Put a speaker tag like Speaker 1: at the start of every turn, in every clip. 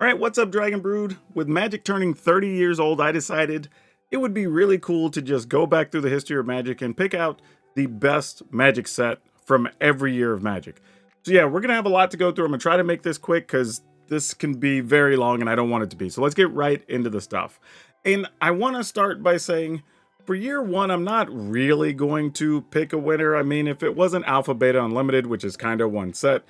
Speaker 1: Alright, what's up, Dragon Brood? With Magic turning 30 years old, I decided it would be really cool to just go back through the history of Magic and pick out the best Magic set from every year of Magic. So yeah, we're going to have a lot to go through. I'm going to try to make this quick because this can be very long and I don't want it to be. So let's get right into the stuff. And I want to start by saying, for year one, I'm not really going to pick a winner. I mean, if it wasn't Alpha Beta Unlimited, which is kind of one set,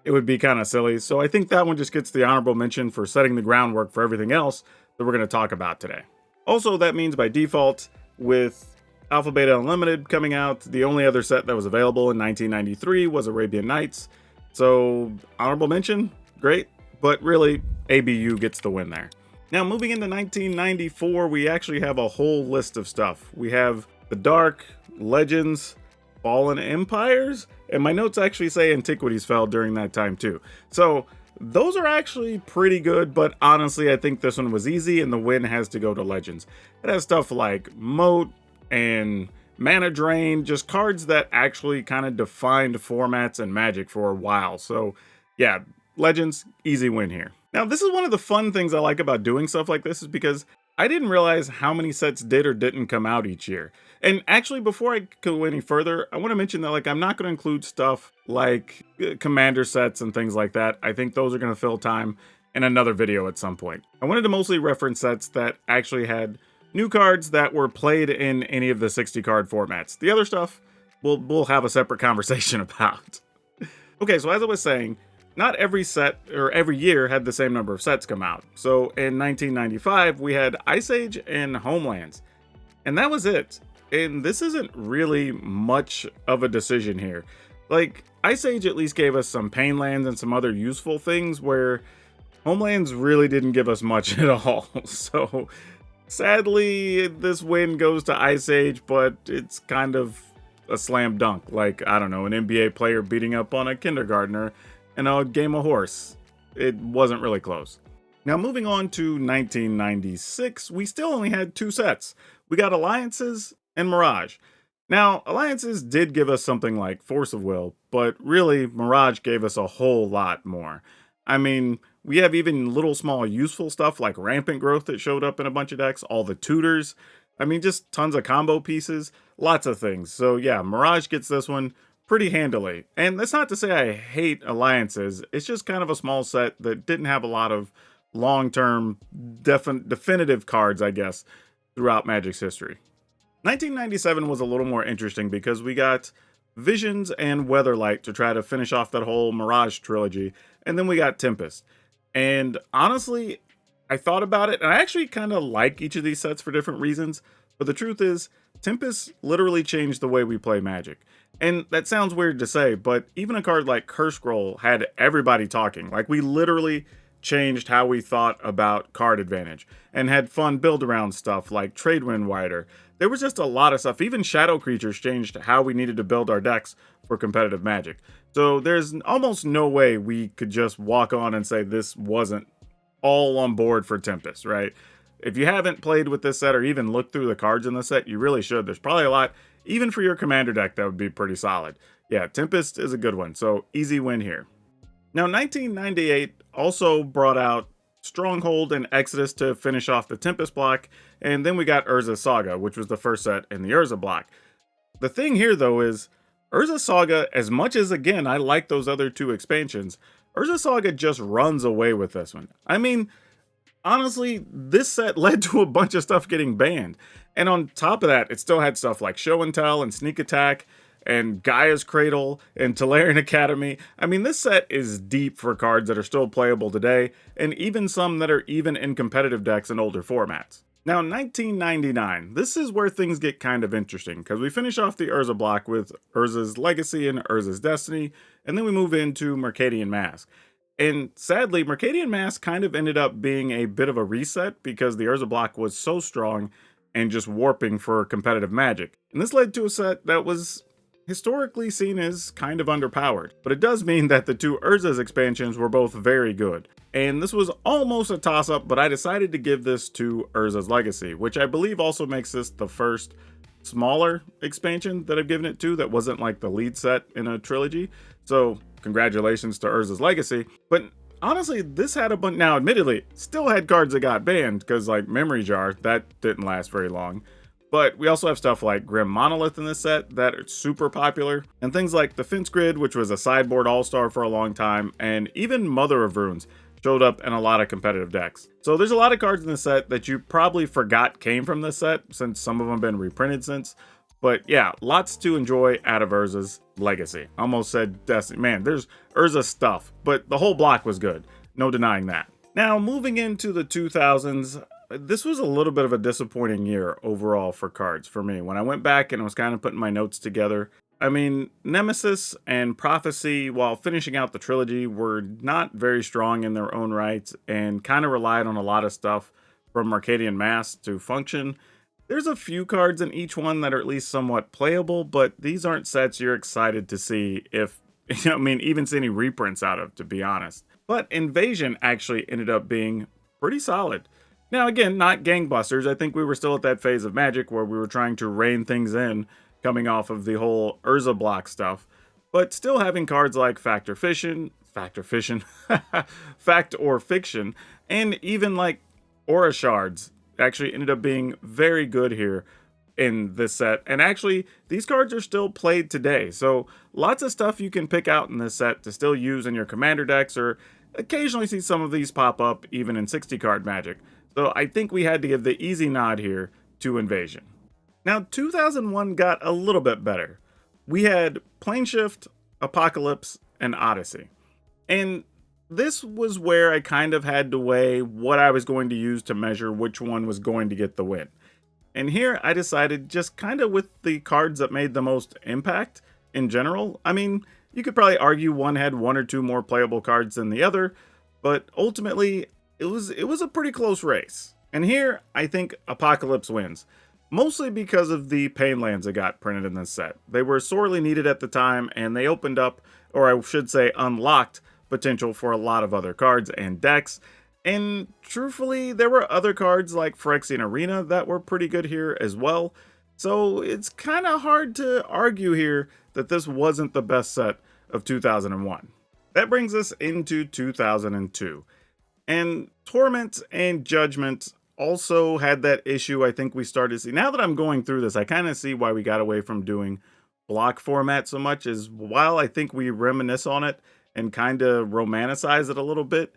Speaker 1: it would be kind of silly. So I think that one just gets the honorable mention for setting the groundwork for everything else that we're going to talk about today. Also, that means by default, with Alpha Beta Unlimited coming out, the only other set that was available in 1993 was Arabian Nights. So honorable mention, great, but really ABU gets the win there. Now moving into 1994, we actually have a whole list of stuff. We have the Dark, Legends, Fallen Empires, and my notes actually say Antiquities fell during that time too. So those are actually pretty good, but honestly, I think this one was easy and the win has to go to Legends. It has stuff like Moat and Mana Drain, just cards that actually kind of defined formats and Magic for a while. So yeah, Legends, easy win here. Now, this is one of the fun things I like about doing stuff like this is because I didn't realize how many sets did or didn't come out each year. And actually, before I go any further, I want to mention that I'm not going to include stuff like commander sets and things like that. I think those are going to fill time in another video at some point. I wanted to mostly reference sets that actually had new cards that were played in any of the 60 card formats. The other stuff, we'll have a separate conversation about. Okay, so as I was saying, not every set or every year had the same number of sets come out. So in 1995, we had Ice Age and Homelands, and that was it. And this isn't really much of a decision here. Like, Ice Age at least gave us some pain lands and some other useful things, where Homelands really didn't give us much at all. So sadly, this win goes to Ice Age, but it's kind of a slam dunk. Like, I don't know, an NBA player beating up on a kindergartner in a game of horse. It wasn't really close. Now moving on to 1996, we still only had two sets. We got Alliances and Mirage. Now, Alliances did give us something like Force of Will, but really, Mirage gave us a whole lot more. I mean, we have even little small useful stuff like Rampant Growth that showed up in a bunch of decks, all the tutors. I mean, just tons of combo pieces, lots of things. So yeah, Mirage gets this one pretty handily. And that's not to say I hate Alliances, it's just kind of a small set that didn't have a lot of long-term definitive cards, I guess, throughout Magic's history. 1997 was a little more interesting because we got Visions and Weatherlight to try to finish off that whole Mirage trilogy, and then we got Tempest. And honestly, I thought about it, and I actually kind of like each of these sets for different reasons, but the truth is, Tempest literally changed the way we play Magic. And that sounds weird to say, but even a card like Curse Scroll had everybody talking. Like, we literally changed how we thought about card advantage and had fun build around stuff like Tradewind Wider. There was just a lot of stuff. Even Shadow Creatures changed how we needed to build our decks for competitive Magic. So there's almost no way we could just walk on and say this wasn't all on board for Tempest, right? If you haven't played with this set or even looked through the cards in the set, you really should. There's probably a lot, even for your commander deck, that would be pretty solid. Yeah, Tempest is a good one, so easy win here. Now, 1998 also brought out Stronghold and Exodus to finish off the Tempest block, and then we got Urza Saga, which was the first set in the Urza block. The thing here, though, is Urza Saga, as much as, again, I like those other two expansions, Urza Saga just runs away with this one. I mean, honestly, this set led to a bunch of stuff getting banned. And on top of that, it still had stuff like Show and Tell and Sneak Attack and Gaia's Cradle and Tolarian Academy. I mean, this set is deep for cards that are still playable today, and even some that are even in competitive decks in older formats. Now, 1999, this is where things get kind of interesting, because we finish off the Urza block with Urza's Legacy and Urza's Destiny, and then we move into Mercadian Masques. And sadly, Mercadian Masques kind of ended up being a bit of a reset because the Urza block was so strong and just warping for competitive Magic. And this led to a set that was historically seen as kind of underpowered, but it does mean that the two Urza's expansions were both very good. And this was almost a toss-up, but I decided to give this to Urza's Legacy, which I believe also makes this the first smaller expansion that I've given it to that wasn't like the lead set in a trilogy. So congratulations to Urza's Legacy. But honestly, this had a bunch. Now, admittedly, still had cards that got banned because, like, Memory Jar, that didn't last very long. But we also have stuff like Grim Monolith in this set that are super popular, and things like Defense Grid, which was a sideboard all-star for a long time, and even Mother of Runes showed up in a lot of competitive decks. So there's a lot of cards in this set that you probably forgot came from this set, since some of them have been reprinted since. But yeah, lots to enjoy out of Urza's legacy. Almost said Destiny. Man, there's Urza stuff, but the whole block was good. No denying that. Now, moving into the 2000s, this was a little bit of a disappointing year overall for cards for me. When I went back and was kind of putting my notes together, I mean, Nemesis and Prophecy, while finishing out the trilogy, were not very strong in their own rights and kind of relied on a lot of stuff from Mercadian Masques to function. There's a few cards in each one that are at least somewhat playable, but these aren't sets you're excited to see if, I mean, even see any reprints out of, to be honest. But Invasion actually ended up being pretty solid. Now, again, not gangbusters. I think we were still at that phase of Magic where we were trying to rein things in, coming off of the whole Urza block stuff, but still having cards like Fact or Fiction, Fact or Fiction, and even like Aura Shards actually ended up being very good here in this set. And actually, these cards are still played today. So lots of stuff you can pick out in this set to still use in your commander decks, or occasionally see some of these pop up even in 60 card Magic. So I think we had to give the easy nod here to Invasion. Now, 2001 got a little bit better. We had Planeshift, Apocalypse, and Odyssey. And this was where I kind of had to weigh what I was going to use to measure which one was going to get the win. And here I decided, just kind of with the cards that made the most impact in general. I mean, you could probably argue one had one or two more playable cards than the other, but ultimately it was a pretty close race. And here I think Apocalypse wins, mostly because of the pain lands that got printed in this set. They were sorely needed at the time, and they opened up, or I should say unlocked, potential for a lot of other cards and decks. And truthfully, there were other cards like Phyrexian Arena that were pretty good here as well. So it's kind of hard to argue here that this wasn't the best set of 2001. That brings us into 2002. And Torment and Judgment also had that issue I think we started to see. Now that I'm going through this, I kind of see why we got away from doing block format so much, is while I think we reminisce on it and kind of romanticize it a little bit,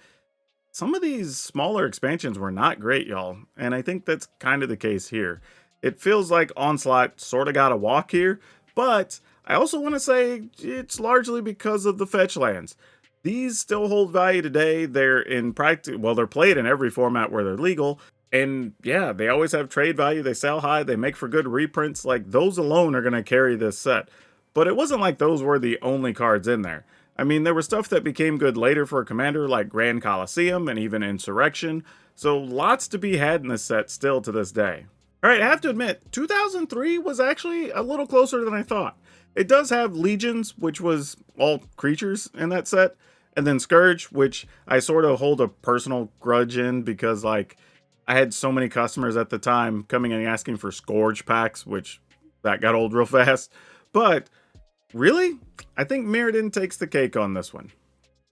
Speaker 1: some of these smaller expansions were not great, y'all. And I think that's kind of the case here. It feels like Onslaught sort of got a walk here, but I also want to say it's largely because of the fetch lands. These still hold value today. They're in practice, well, they're played in every format where they're legal. And yeah, they always have trade value. They sell high. They make for good reprints. Like, those alone are going to carry this set. But it wasn't like those were the only cards in there. I mean, there was stuff that became good later for a commander like Grand Coliseum and even Insurrection. So lots to be had in this set still to this day. All right, I have to admit, 2003 was actually a little closer than I thought. It does have Legions, which was all creatures in that set. And then Scourge, which I sort of hold a personal grudge in because, like, I had so many customers at the time coming and asking for Scourge packs, which that got old real fast. But really, I think Mirrodin takes the cake on this one.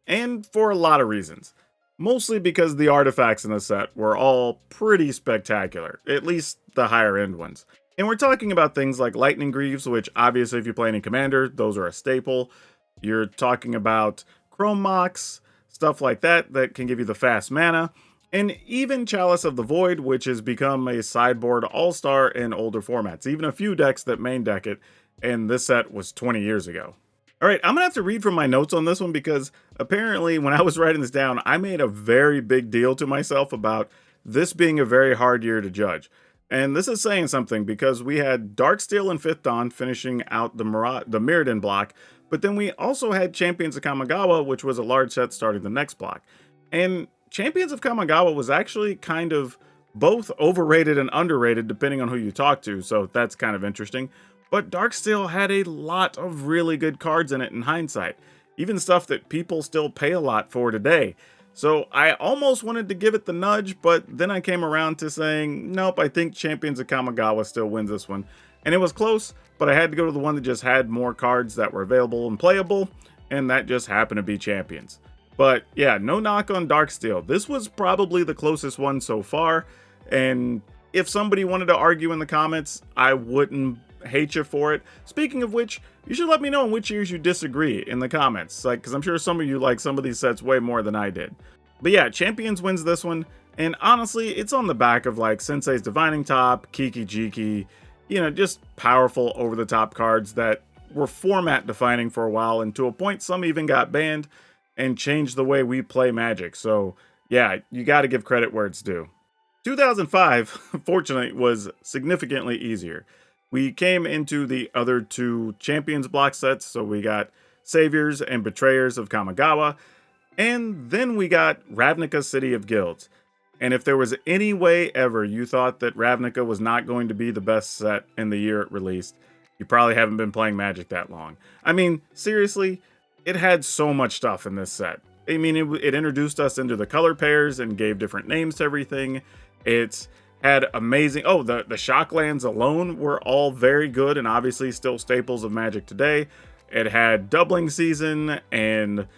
Speaker 1: And for a lot of reasons. Mostly because the artifacts in the set were all pretty spectacular, at least the higher end ones. And we're talking about things like Lightning Greaves, which obviously if you play any commander, those are a staple. You're talking about Chrome Mox, stuff like that that can give you the fast mana. And even Chalice of the Void, which has become a sideboard all-star in older formats. Even a few decks that main deck it, and this set was 20 years ago. All right, I'm going to have to read from my notes on this one because apparently when I was writing this down, I made a very big deal to myself about this being a very hard year to judge. And this is saying something because we had Darksteel and Fifth Dawn finishing out the Mirrodin block, but then we also had Champions of Kamigawa, which was a large set starting the next block. And Champions of Kamigawa was actually kind of both overrated and underrated depending on who you talk to, so that's kind of interesting. But Darksteel had a lot of really good cards in it in hindsight, even stuff that people still pay a lot for today. So I almost wanted to give it the nudge, but then I came around to saying, nope, I think Champions of Kamigawa still wins this one. And it was close, but I had to go to the one that just had more cards that were available and playable, and that just happened to be Champions. But yeah, no knock on Darksteel. This was probably the closest one so far. And if somebody wanted to argue in the comments, I wouldn't hate you for it. Speaking of which, you should let me know in which years you disagree in the comments. Like, because I'm sure some of you like some of these sets way more than I did. But yeah, Champions wins this one. And honestly, it's on the back of like Sensei's Divining Top, Kiki Jiki, you know, just powerful over-the-top cards that were format defining for a while, and to a point some even got banned and changed the way we play Magic. So yeah, you got to give credit where it's due. 2005, fortunately, was significantly easier. We came into the other two Champions block sets, so we got Saviors and Betrayers of Kamigawa, and then we got Ravnica City of Guilds. And if there was any way ever you thought that Ravnica was not going to be the best set in the year it released, you probably haven't been playing Magic that long. I mean, seriously, it had so much stuff in this set. I mean, it introduced us into the color pairs and gave different names to everything. It's had amazing... Oh, the Shocklands alone were all very good and obviously still staples of Magic today. It had Doubling Season and...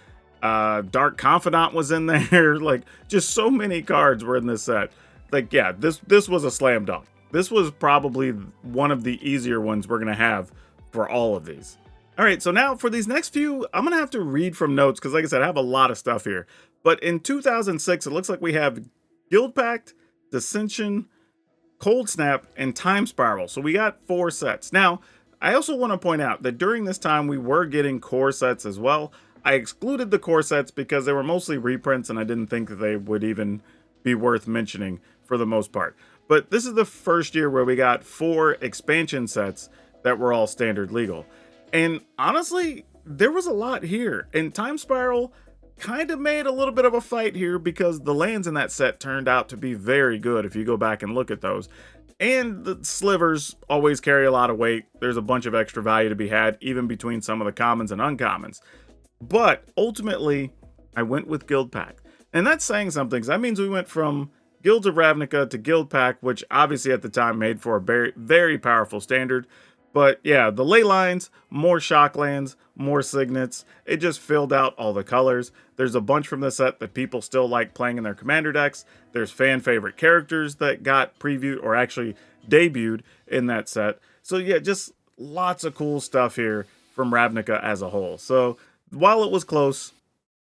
Speaker 1: Dark Confidant was in there. Like, just so many cards were in this set. Like, yeah, this was a slam dunk. This was probably one of the easier ones we're gonna have for all of these. All right, so now for these next few, I'm gonna have to read from notes because, like I said, I have a lot of stuff here. But in 2006, it looks like we have Guildpact, Dissension, Coldsnap, and Time Spiral. So we got 4 sets. Now, I also want to point out that during this time, we were getting core sets as well. I excluded the core sets because they were mostly reprints and I didn't think that they would even be worth mentioning for the most part. But this is the first year where we got 4 expansion sets that were all standard legal. And honestly, there was a lot here. And Time Spiral kind of made a little bit of a fight here because the lands in that set turned out to be very good if you go back and look at those. And the slivers always carry a lot of weight. There's a bunch of extra value to be had, even between some of the commons and uncommons. But ultimately, I went with Guildpact. And that's saying something, because that means we went from Guilds of Ravnica to Guildpact, which obviously at the time made for a very, very powerful standard. But yeah, the ley lines, more Shocklands, more Signets. It just filled out all the colors. There's a bunch from the set that people still like playing in their commander decks. There's fan favorite characters that got previewed or actually debuted in that set. So yeah, just lots of cool stuff here from Ravnica as a whole. So while it was close,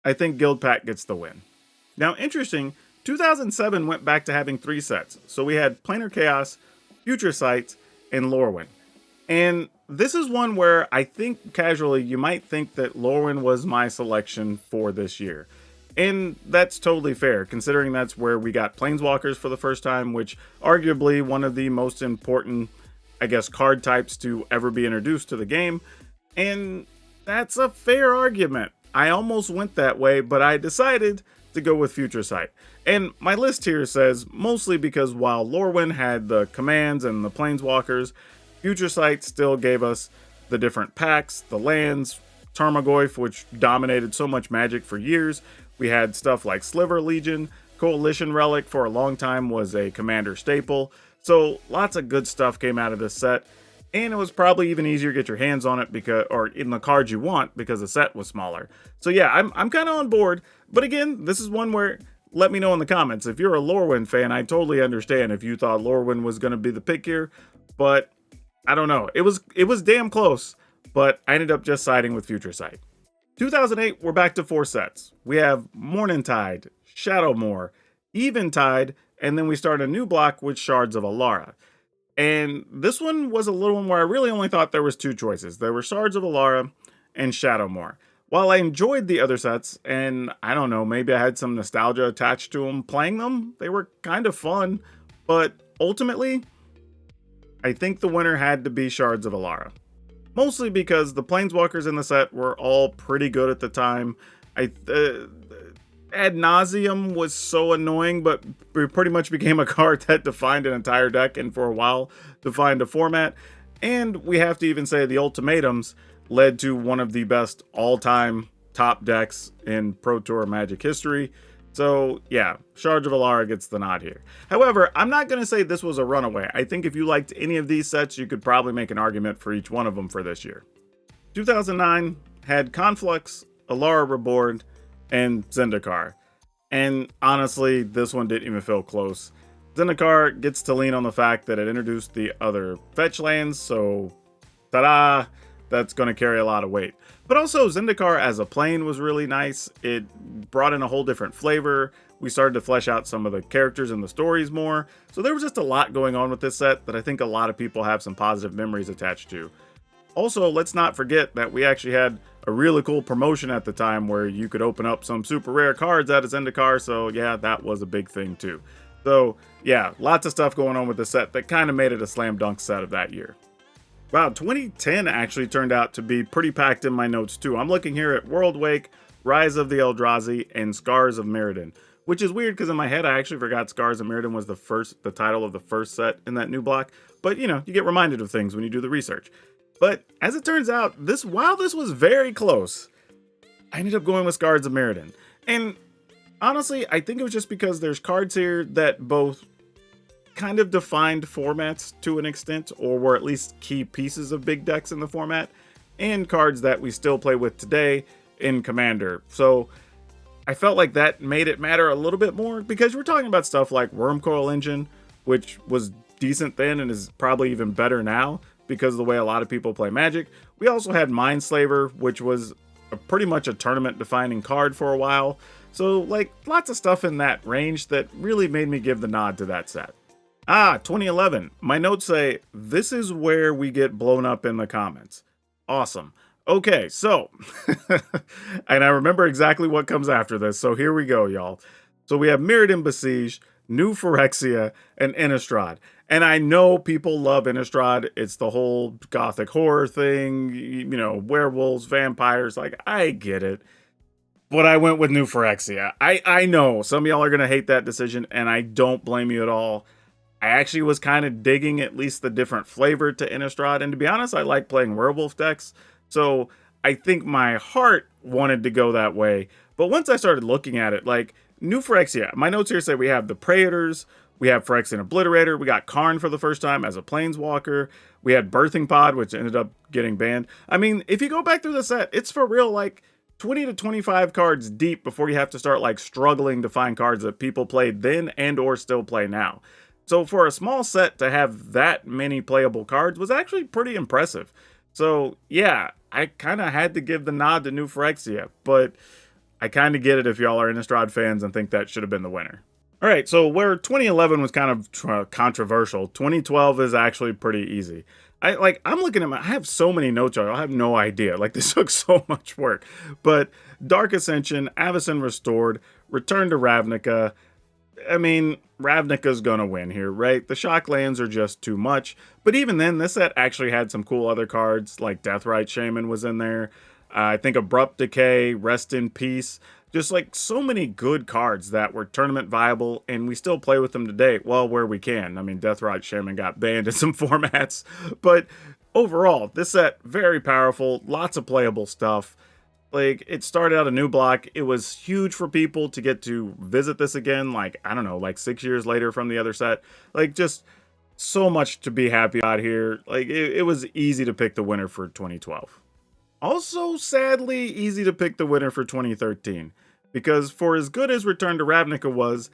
Speaker 1: I think Guildpact gets the win. Now, interesting, 2007 went back to having 3 sets. So we had Planar Chaos, Future Sight, and Lorwyn. And this is one where I think casually you might think that Lorwyn was my selection for this year. And that's totally fair, considering that's where we got Planeswalkers for the first time, which arguably one of the most important, I guess, card types to ever be introduced to the game. And that's a fair argument. I almost went that way, but I decided to go with Future Sight. And my list here says mostly because while Lorwyn had the commands and the planeswalkers, Future Sight still gave us the different packs, the lands, Tarmogoyf, which dominated so much Magic for years. We had stuff like Sliver Legion, Coalition Relic for a long time was a commander staple. So lots of good stuff came out of this set. And it was probably even easier to get your hands on it because, or in the cards you want, because the set was smaller. So yeah, I'm kind of on board. But again, this is one where, let me know in the comments. If you're a Lorwyn fan, I totally understand if you thought Lorwyn was going to be the pick here. But I don't know. It was damn close. But I ended up just siding with Future Sight. 2008, we're back to 4 sets. We have Morningtide, Shadowmoor, Eventide, and then we start a new block with Shards of Alara. And this one was a little one where I really only thought there was 2 choices. There were Shards of Alara and Shadowmoor. While I enjoyed the other sets, and I don't know, maybe I had some nostalgia attached to them playing them, they were kind of fun, but ultimately, I think the winner had to be Shards of Alara. Mostly because the planeswalkers in the set were all pretty good at the time. Ad nauseum was so annoying, but it pretty much became a card that defined an entire deck and for a while defined a format. And we have to even say the ultimatums led to one of the best all-time top decks in Pro Tour Magic history. So yeah, Shards of Alara gets the nod here. However, I'm not going to say this was a runaway. I think if you liked any of these sets, you could probably make an argument for each one of them for this year. 2009 had Conflux, Alara Reborn, and Zendikar. And honestly, this one didn't even feel close. Zendikar gets to lean on the fact that it introduced the other fetch lands, so ta-da, that's going to carry a lot of weight. But also, Zendikar as a plane was really nice. It brought in a whole different flavor. We started to flesh out some of the characters and the stories more. So there was just a lot going on with this set that I think a lot of people have some positive memories attached to. Also, let's not forget that we actually had a really cool promotion at the time where you could open up some super rare cards out of Zendikar, so yeah, that was a big thing too. So yeah, lots of stuff going on with the set that kind of made it a slam dunk set of that year. Wow, 2010 actually turned out to be pretty packed in my notes too. I'm looking here at Worldwake, Rise of the Eldrazi, and Scars of Mirrodin, which is weird because in my head I actually forgot Scars of Mirrodin was the title of the first set in that new block. But you know, you get reminded of things when you do the research. But as it turns out, while this was very close, I ended up going with Scars of Mirrodin. And honestly, I think it was just because there's cards here that both kind of defined formats to an extent, or were at least key pieces of big decks in the format, and cards that we still play with today in Commander. So I felt like that made it matter a little bit more, because we're talking about stuff like Wormcoil Engine, which was decent then and is probably even better now because of the way a lot of people play Magic. We also had Mindslaver, which was pretty much a tournament defining card for a while. So like lots of stuff in that range that really made me give the nod to that set. 2011. My notes say, this is where we get blown up in the comments. Awesome. Okay, so, and I remember exactly what comes after this, so here we go, y'all. So we have Mirrodin Besiege, New Phyrexia, and Innistrad. And I know people love Innistrad. It's the whole gothic horror thing, you know, werewolves, vampires, like, I get it. But I went with New Phyrexia. I know some of y'all are going to hate that decision, and I don't blame you at all. I actually was kind of digging at least the different flavor to Innistrad, and to be honest, I like playing werewolf decks, so I think my heart wanted to go that way. But once I started looking at it, like, New Phyrexia, my notes here say we have the Praetors, we have Phyrexian Obliterator, we got Karn for the first time as a Planeswalker, we had Birthing Pod, which ended up getting banned. I mean, if you go back through the set, it's for real, like, 20 to 25 cards deep before you have to start, like, struggling to find cards that people played then and or still play now. So for a small set to have that many playable cards was actually pretty impressive. So yeah, I kind of had to give the nod to New Phyrexia, but I kind of get it if y'all are Innistrad fans and think that should have been the winner. All right, so where 2011 was kind of controversial, 2012 is actually pretty easy. I'm looking at I have so many notes, y'all. I have no idea. Like, this took so much work. But Dark Ascension, Avacyn Restored, Return to Ravnica. I mean, Ravnica's gonna win here, right? The shock lands are just too much. But even then, this set actually had some cool other cards, like Deathrite Shaman was in there. I think Abrupt Decay, Rest in Peace. Just like so many good cards that were tournament viable, and we still play with them today, well, where we can. I mean, Deathrite Shaman got banned in some formats. But overall, this set, very powerful, lots of playable stuff. Like, it started out a new block. It was huge for people to get to visit this again, like, I don't know, like 6 years later from the other set. Like, just so much to be happy about here. Like, it was easy to pick the winner for 2012. Also, sadly, easy to pick the winner for 2013. Because for as good as Return to Ravnica was,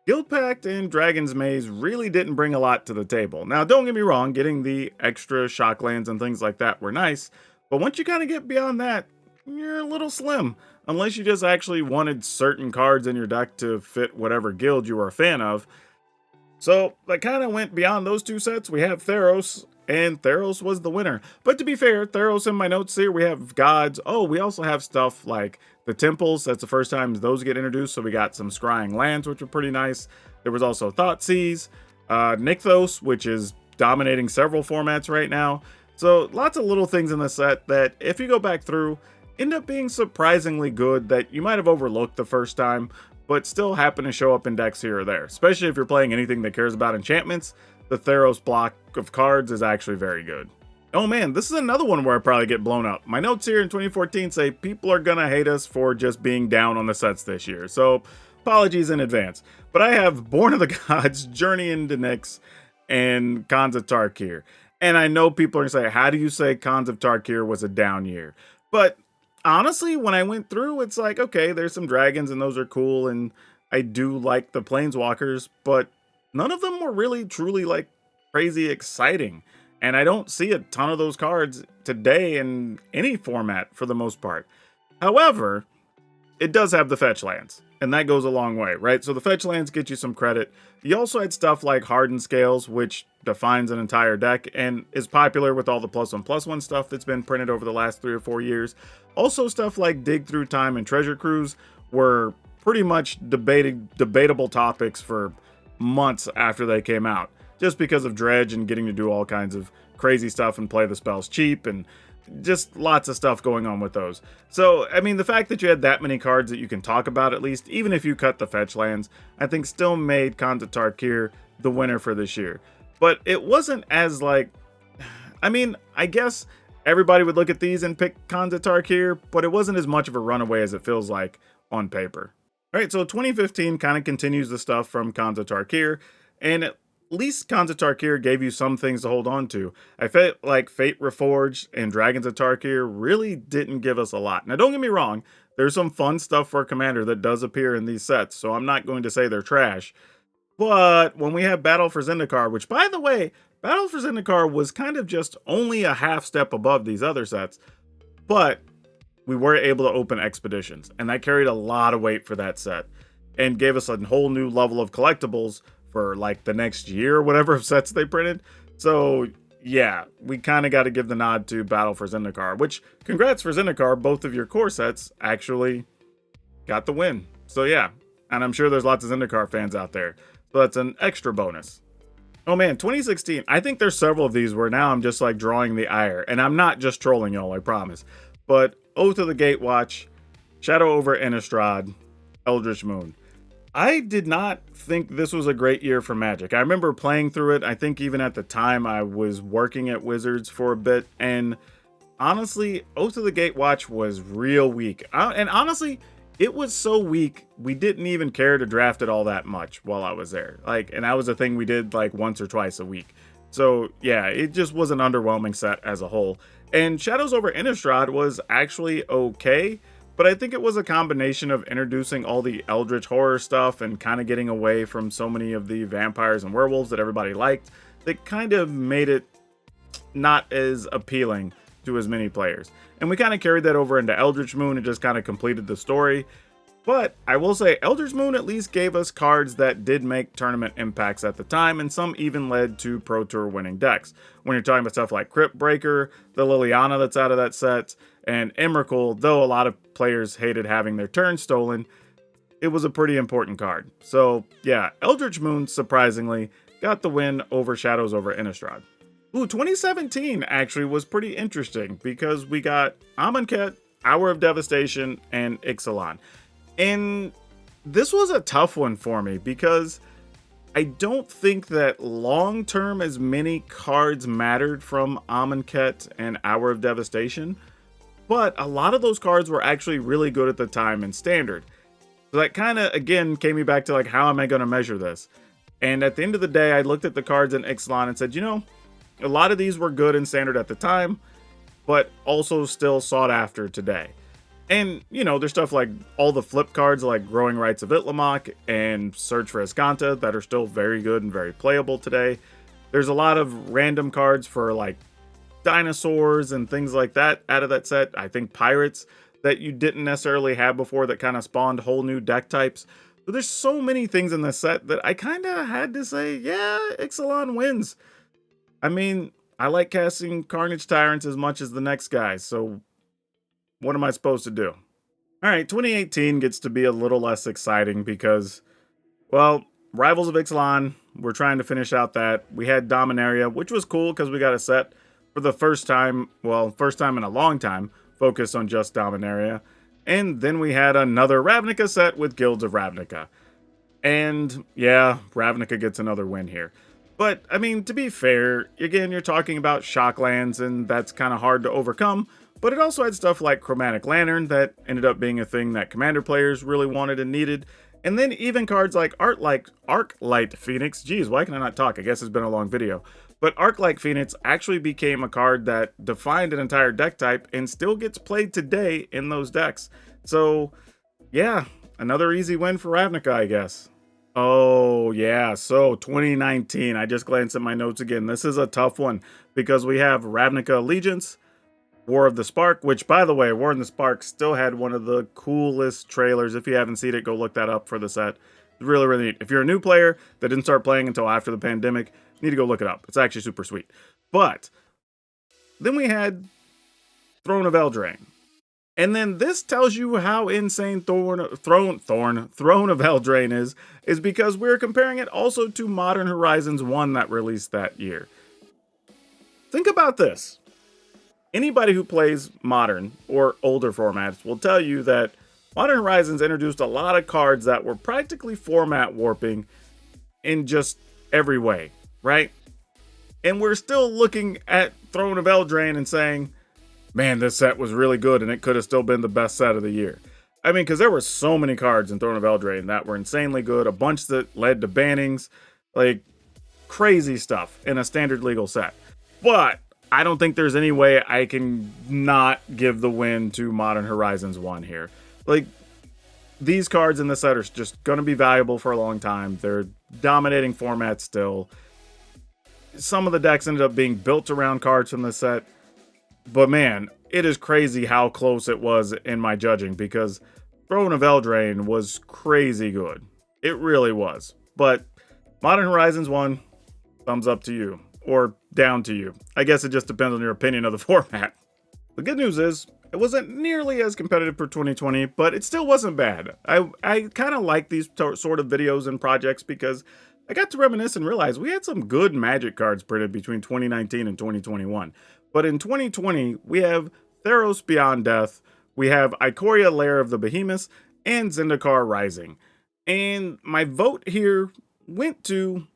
Speaker 1: Guildpact and Dragon's Maze really didn't bring a lot to the table. Now, don't get me wrong, getting the extra shock lands and things like that were nice. But once you kind of get beyond that, you're a little slim, unless you just actually wanted certain cards in your deck to fit whatever guild you were a fan of. So that kind of went beyond those two sets. We have Theros, and Theros was the winner. But to be fair, Theros in my notes here, we have gods. Oh, we also have stuff like the temples. That's the first time those get introduced, so we got some scrying lands, which were pretty nice. There was also Thoughtseize, Nykthos, which is dominating several formats right now. So lots of little things in the set that, if you go back through, end up being surprisingly good that you might have overlooked the first time, but still happen to show up in decks here or there. Especially if you're playing anything that cares about enchantments, the Theros block of cards is actually very good. Oh man, this is another one where I probably get blown up. My notes here in 2014 say people are gonna hate us for just being down on the sets this year, so apologies in advance. But I have Born of the Gods, Journey into Nyx, and Khans of Tarkir. And I know people are gonna say, how do you say Khans of Tarkir was a down year? But honestly, when I went through, it's like, okay, there's some dragons and those are cool, and I do like the planeswalkers, but none of them were really truly like crazy exciting. And I don't see a ton of those cards today in any format for the most part. However, it does have the fetch lands, and that goes a long way, right? So the fetch lands get you some credit. You also had stuff like Hardened Scales, which defines an entire deck and is popular with all the +1/+1 stuff that's been printed over the last 3 or 4 years. Also, stuff like Dig Through Time and Treasure Cruise were pretty much debatable topics for months after they came out, just because of Dredge and getting to do all kinds of crazy stuff and play the spells cheap, and just lots of stuff going on with those. So, I mean, the fact that you had that many cards that you can talk about, at least, even if you cut the fetch lands, I think still made Khans of Tarkir the winner for this year. But it wasn't as like, I mean, I guess everybody would look at these and pick Khans of Tarkir, but it wasn't as much of a runaway as it feels like on paper. All right, so 2015 kind of continues the stuff from Khans of Tarkir, and at least Khans of Tarkir gave you some things to hold on to. I felt like Fate Reforged and Dragons of Tarkir really didn't give us a lot. Now, don't get me wrong, there's some fun stuff for Commander that does appear in these sets, so I'm not going to say they're trash. But when we have Battle for Zendikar, which, by the way, Battle for Zendikar was kind of just only a half step above these other sets, but we were able to open Expeditions, and that carried a lot of weight for that set, and gave us a whole new level of collectibles for like the next year or whatever of sets they printed. So yeah, we kind of got to give the nod to Battle for Zendikar, which, congrats for Zendikar, both of your core sets actually got the win. So yeah, and I'm sure there's lots of Zendikar fans out there, so that's an extra bonus. Oh man, 2016, I think there's several of these where now I'm just like drawing the ire, and I'm not just trolling y'all, I promise. But Oath of the Gatewatch, Shadow over Innistrad, Eldritch Moon. I did not think this was a great year for Magic. I remember playing through it. I think even at the time I was working at Wizards for a bit, and honestly, Oath of the Gatewatch was real weak. And honestly, it was so weak, we didn't even care to draft it all that much while I was there. Like, and that was a thing we did like once or twice a week. So yeah, it just was an underwhelming set as a whole. And Shadows over Innistrad was actually okay, but I think it was a combination of introducing all the Eldritch horror stuff and kind of getting away from so many of the vampires and werewolves that everybody liked that kind of made it not as appealing to as many players. And we kind of carried that over into Eldritch Moon and just kind of completed the story. But I will say Eldritch Moon at least gave us cards that did make tournament impacts at the time, and some even led to Pro Tour winning decks. When you're talking about stuff like Crypt Breaker, the Liliana that's out of that set, and Emrakul, though a lot of players hated having their turn stolen, it was a pretty important card. So yeah, Eldritch Moon, surprisingly, got the win over Shadows over Innistrad. Ooh, 2017 actually was pretty interesting because we got Amonkhet, Hour of Devastation, and Ixalan. And this was a tough one for me because I don't think that long-term as many cards mattered from Amonkhet and Hour of Devastation, but a lot of those cards were actually really good at the time in Standard. So that kind of, again, came me back to like, how am I going to measure this? And at the end of the day, I looked at the cards in Ixalan and said, you know, a lot of these were good in Standard at the time, but also still sought after today. And, you know, there's stuff like all the flip cards like Growing Rights of Itlimoc and Search for Azcanta that are still very good and very playable today. There's a lot of random cards for like dinosaurs and things like that out of that set. I think pirates that you didn't necessarily have before that kind of spawned whole new deck types. So there's so many things in this set that I kind of had to say, yeah, Ixalan wins. I mean, I like casting Carnage Tyrants as much as the next guy, so what am I supposed to do? Alright, 2018 gets to be a little less exciting because, well, Rivals of Ixalan, we're trying to finish out that. We had Dominaria, which was cool because we got a set for the first time, well, first time in a long time, focused on just Dominaria. And then we had another Ravnica set with Guilds of Ravnica. And yeah, Ravnica gets another win here. But, I mean, to be fair, again, you're talking about Shocklands, and that's kind of hard to overcome. But it also had stuff like Chromatic Lantern that ended up being a thing that Commander players really wanted and needed. And then even cards like Arclight Phoenix. Geez, why can I not talk? I guess it's been a long video. But Arc-like Phoenix actually became a card that defined an entire deck type and still gets played today in those decks. So yeah, another easy win for Ravnica, I guess. Oh yeah, so 2019, I just glanced at my notes again. This is a tough one because we have Ravnica Allegiance, War of the Spark, which, by the way, War of the Spark still had one of the coolest trailers. If you haven't seen it, go look that up for the set. It's really, really neat. If you're a new player that didn't start playing until after the pandemic, you need to go look it up. It's actually super sweet. But then we had Throne of Eldraine. And then this tells you how insane Throne of Eldraine is because we're comparing it also to Modern Horizons 1 that released that year. Think about this. Anybody who plays Modern or older formats will tell you that Modern Horizons introduced a lot of cards that were practically format warping in just every way, right? And we're still looking at Throne of Eldraine and saying, man, this set was really good and it could have still been the best set of the year. I mean, because there were so many cards in Throne of Eldraine that were insanely good, a bunch that led to bannings, like crazy stuff in a standard legal set. But I don't think there's any way I can not give the win to Modern Horizons 1 here. Like, these cards in the set are just going to be valuable for a long time. They're dominating formats still. Some of the decks ended up being built around cards from the set. But man, it is crazy how close it was in my judging because Throne of Eldraine was crazy good. It really was. But Modern Horizons 1, thumbs up to you. Or down to you. I guess it just depends on your opinion of the format. The good news is, it wasn't nearly as competitive for 2020, but it still wasn't bad. I kind of like these sort of videos and projects because I got to reminisce and realize we had some good Magic cards printed between 2019 and 2021. But in 2020, we have Theros Beyond Death, we have Ikoria Lair of the Behemoths, and Zendikar Rising. And my vote here went to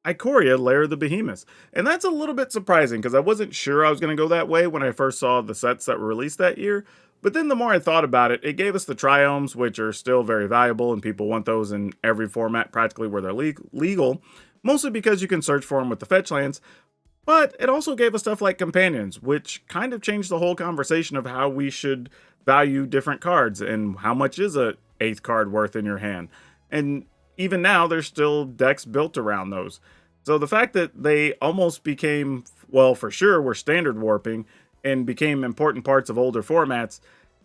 Speaker 1: Ikoria Lair of the Behemoths. And that's a little bit surprising because I wasn't sure I was going to go that way when I first saw the sets that were released that year. But then the more I thought about it, it gave us the Triomes, which are still very valuable, and people want those in every format practically where they're legal, mostly because you can search for them with the fetch lands. But it also gave us stuff like Companions, which kind of changed the whole conversation of how we should value different cards and how much is a 8th card worth in your hand. And even now, there's still decks built around those. So the fact that they almost became, well, for sure, were standard warping and became important parts of older formats,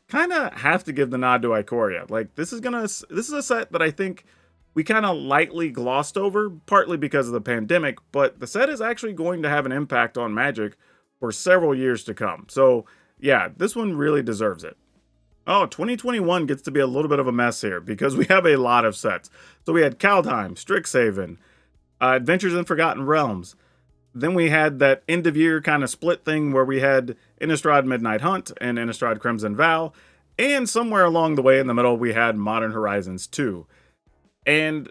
Speaker 1: kind of have to give the nod to Ikoria. Like, this is a set that I think we kind of lightly glossed over, partly because of the pandemic, but the set is actually going to have an impact on Magic for several years to come. So yeah, this one really deserves it. Oh, 2021 gets to be a little bit of a mess here because we have a lot of sets. So we had Kaldheim, Strixhaven, Adventures in Forgotten Realms. Then we had that end of year kind of split thing where we had Innistrad Midnight Hunt and Innistrad Crimson Vow. And somewhere along the way in the middle, we had Modern Horizons 2. And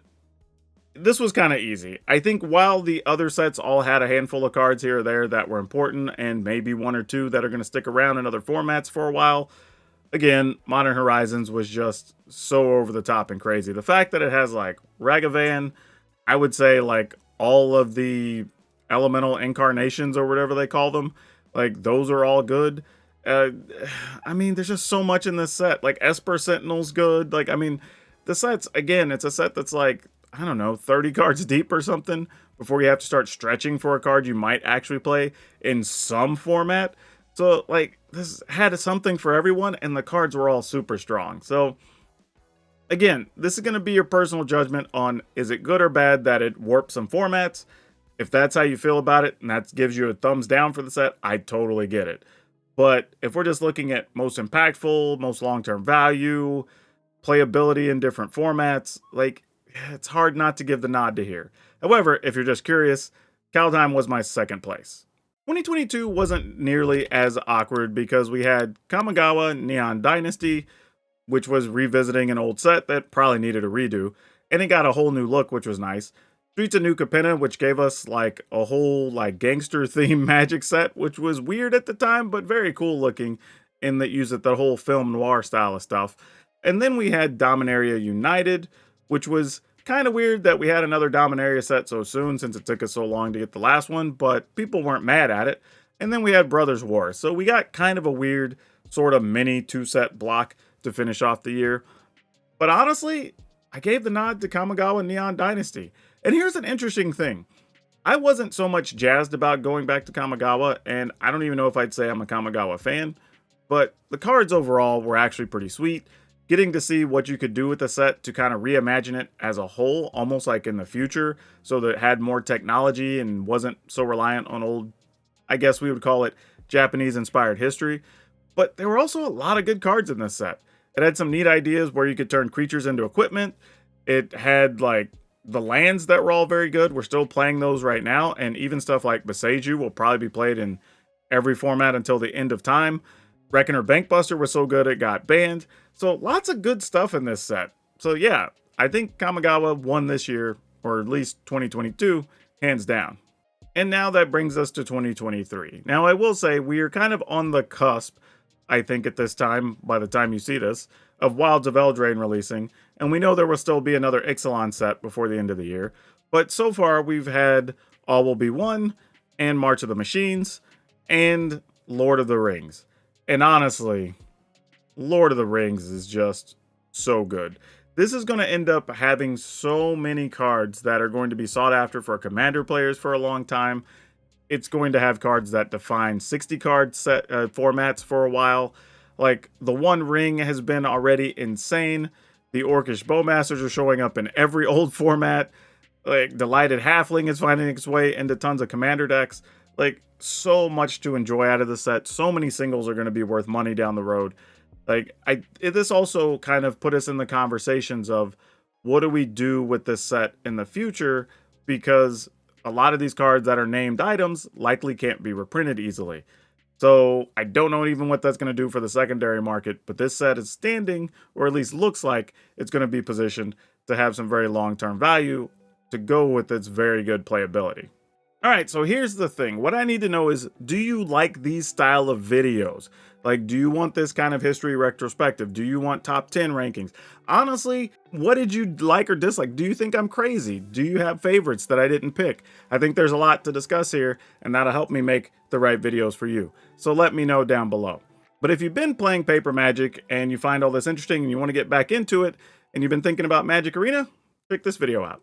Speaker 1: this was kind of easy. I think while the other sets all had a handful of cards here or there that were important and maybe one or two that are going to stick around in other formats for a while, again, Modern Horizons was just so over the top and crazy. The fact that it has like Ragavan, I would say like all of the elemental incarnations or whatever they call them, like those are all good. I mean, there's just so much in this set. Like Esper Sentinel's good. Like, I mean, the set's, again, it's a set that's like, I don't know, 30 cards deep or something before you have to start stretching for a card you might actually play in some format. So, like, this had something for everyone, and the cards were all super strong. So, again, this is going to be your personal judgment on is it good or bad that it warps some formats. If that's how you feel about it, and that gives you a thumbs down for the set, I totally get it. But if we're just looking at most impactful, most long-term value, playability in different formats, like, it's hard not to give the nod to here. However, if you're just curious, Kaldheim was my second place. 2022 wasn't nearly as awkward because we had Kamigawa Neon Dynasty, which was revisiting an old set that probably needed a redo, and it got a whole new look, which was nice. Streets of New Capenna, which gave us like a whole like gangster themed Magic set, which was weird at the time, but very cool looking, in that used the whole film noir style of stuff. And then we had Dominaria United, which was Kind of weird that we had another Dominaria set so soon since it took us so long to get the last one, but people weren't mad at it. And then we had Brothers War, so we got kind of a weird sort of mini 2-set block to finish off the year. But honestly, I gave the nod to Kamigawa Neon Dynasty. And here's an interesting thing. I wasn't so much jazzed about going back to Kamigawa, and I don't even know if I'd say I'm a Kamigawa fan, but the cards overall were actually pretty sweet. Getting to see what you could do with the set to kind of reimagine it as a whole, almost like in the future, so that it had more technology and wasn't so reliant on old, I guess we would call it, Japanese-inspired history. But there were also a lot of good cards in this set. It had some neat ideas where you could turn creatures into equipment. It had, like, the lands that were all very good. We're still playing those right now, and even stuff like Boseiju will probably be played in every format until the end of time. Reckoner Bankbuster was so good it got banned. So lots of good stuff in this set. So yeah, I think Kamigawa won this year, or at least 2022, hands down. And now that brings us to 2023. Now I will say we are kind of on the cusp, I think at this time, by the time you see this, of Wilds of Eldraine releasing, and we know there will still be another Ixalan set before the end of the year. But so far we've had All Will Be One, and March of the Machines, and Lord of the Rings. And honestly, Lord of the Rings is just so good. This is going to end up having so many cards that are going to be sought after for Commander players for a long time. It's going to have cards that define 60 card set formats for a while. Like, the One Ring has been already insane. The Orcish Bowmasters are showing up in every old format. Like, Delighted Halfling is finding its way into tons of Commander decks. Like, so much to enjoy out of the set. So many singles are going to be worth money down the road. Like, this also kind of put us in the conversations of what do we do with this set in the future, because a lot of these cards that are named items likely can't be reprinted easily. So I don't know even what that's going to do for the secondary market, but this set is standing, or at least looks like it's going to be positioned to have some very long-term value to go with its very good playability. All right, so here's the thing. What I need to know is, do you like these style of videos? Like, do you want this kind of history retrospective? Do you want top 10 rankings? Honestly, what did you like or dislike? Do you think I'm crazy? Do you have favorites that I didn't pick? I think there's a lot to discuss here, and that'll help me make the right videos for you. So let me know down below. But if you've been playing Paper Magic and you find all this interesting and you want to get back into it, and you've been thinking about Magic Arena, check this video out.